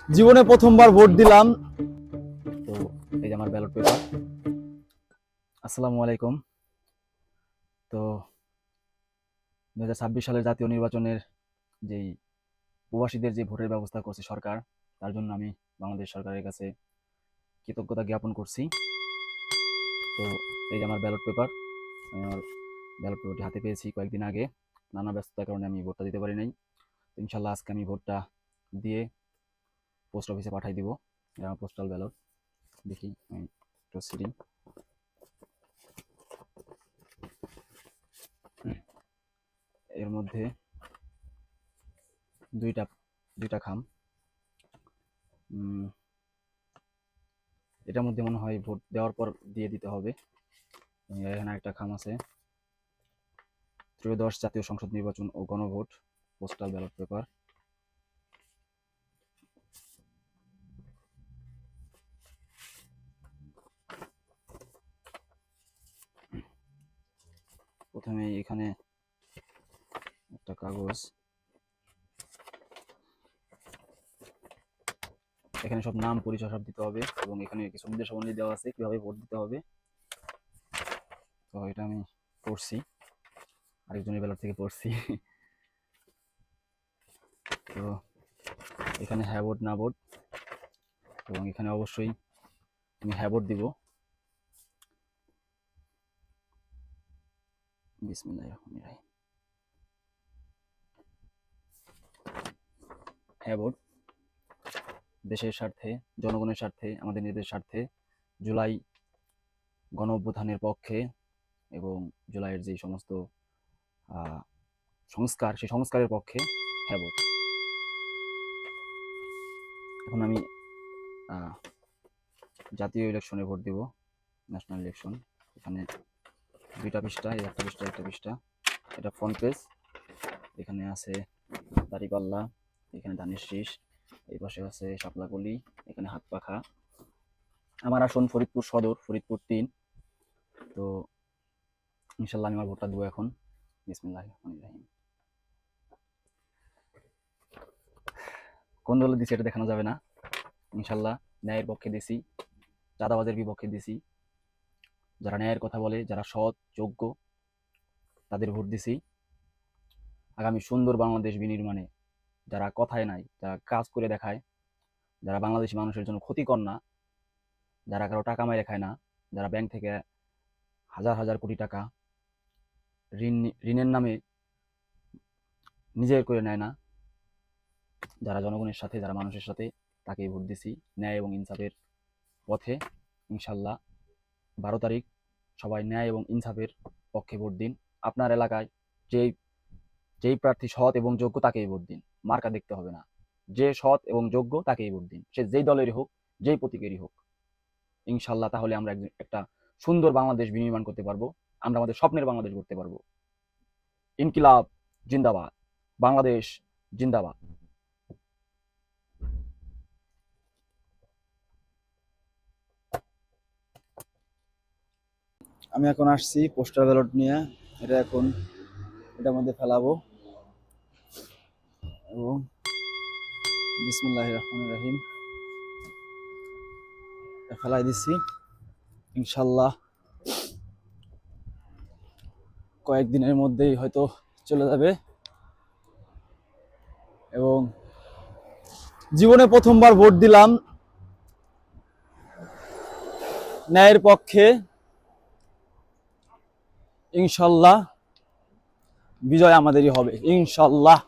জীবনে প্রথমবার ভোট দিলাম। তো এই যে আমার ব্যালট পেপার। আসসালামু আলাইকুম। তো 2026 সালের জাতীয় নির্বাচনের যেই প্রবাসীদের যে ভোটের ব্যবস্থা করছে সরকার, তার জন্য আমি বাংলাদেশ সরকারের কাছে কৃতজ্ঞতা জ্ঞাপন করছি। তো এই যে আমার ব্যালট পেপার। আমি আমার ব্যালট পেপারটি হাতে পেয়েছি কয়েকদিন আগে। নানা ব্যস্ততার কারণে আমি ভোটটা দিতে পারি নাই। তো ইনশাল্লাহ আজকে আমি ভোটটা দিয়ে পোস্ট অফিসে পাঠাই দিব। এটা আমার পোস্টাল ব্যালট। দেখি আমি প্রসিডিং। এর মধ্যে দুইটা দুইটা খাম। এটার মধ্যে মনে হয় ভোট দেওয়ার পর দিয়ে দিতে হবে। এখানে একটা খাম আছে, ত্রয়োদশ জাতীয় সংসদ নির্বাচন ও গণভোট, পোস্টাল ব্যালট পেপার। প্রথমে এখানে একটা কাগজ, এখানে সব নাম পরিচয় সব দিতে হবে এবং এখানে কিছু নির্দেশাবলী দেওয়া আছে কিভাবে ভোট দিতে হবে। তো এটা আমি পড়ছি, আরেকজনের ব্যালট থেকে পড়ছি। তো এখানে হ্যাঁ ভোট না ভোট, এবং এখানে অবশ্যই আমি হ্যাঁ ভোট দিব। বিসমিল্লাহির রহমানির রহিম। হ্যাঁ ভোট দেশের স্বার্থে, জনগণের স্বার্থে, আমাদের নিজেদের স্বার্থে, জুলাই গণ অভ্যুত্থানের পক্ষে এবং জুলাইয়ের যে সমস্ত সংস্কার, সেই সংস্কারের পক্ষে হ্যাঁ ভোট। এখন আমি জাতীয় ইলেকশনে ভোট দিব, ন্যাশনাল ইলেকশন। এখানে দুইটা পৃষ্ঠা, এই একটা পৃষ্ঠা একটা পৃষ্ঠা। এটা ফ্রন্ট পেজ। এখানে আছে দাড়িপাল্লা, এখানে ধানের শীষ, এই পাশে আছে শাপলাকলি, এখানে হাত পাখা। আমার আসন ফরিদপুর সদর, ফরিদপুর 3। তো ইনশাল্লাহ আমি আমার ভোটটা দেবো এখন। বিসমিল্লাহির রহমানির রহিম। কোন দলে দিছি এটা দেখানো যাবে না। ইনশাল্লাহ ন্যায়ের পক্ষে দিছি, চাঁদাবাজের বিপক্ষে দিছি। যারা ন্যায়ের কথা বলে, যারা সৎ যোগ্য, তাদের ভোট দিছি। আগামী সুন্দর বাংলাদেশ বিনির্মাণে যারা কথায় নাই, যারা কাজ করে দেখায়, যারা বাংলাদেশি মানুষের জন্য ক্ষতিকর না, যারা কারো টাকা মেরে খায় না, যারা ব্যাংক থেকে হাজার হাজার কোটি টাকা ঋণের নামে নিজের করে নেয় না, যারা জনগণের সাথে, যারা মানুষের সাথে, তাকেই ভোট দিছি ন্যায় এবং ইনসাফের পথে। ইনশাল্লাহ 12 তারিখ সবাই ন্যায় এবং ইনসাফের পক্ষে ভোট দিন। আপনার এলাকায় যেই যেই প্রার্থী সৎ এবং যোগ্য তাকেই ভোট দিন। মার্কা দেখতে হবে না, যে সৎ এবং যোগ্য তাকেই ভোট দিন, সে যেই দলেরই হোক, যেই প্রতীকেরই হোক। ইনশাল্লাহ তাহলে আমরা একটা সুন্দর বাংলাদেশ বিনির্মাণ করতে পারবো, আমরা আমাদের স্বপ্নের বাংলাদেশ গড়তে পারবো। ইনকিলাব জিন্দাবাদ, বাংলাদেশ জিন্দাবাদ। আমি এখন আসছি পোস্টাল ব্যালট নিয়ে। এটা এখন এটার মধ্যে ফেলাবো এবং বিসমিল্লাহির রহমানির রহিম ফেলাই দিচ্ছি। ইনশাল্লাহ কয়েকদিনের মধ্যেই হয়তো চলে যাবে। এবং জীবনে প্রথমবার ভোট দিলাম ন্যায়ের পক্ষে। ইনশাল্লাহ বিজয় আমাদেরই হবে, ইনশাল্লাহ।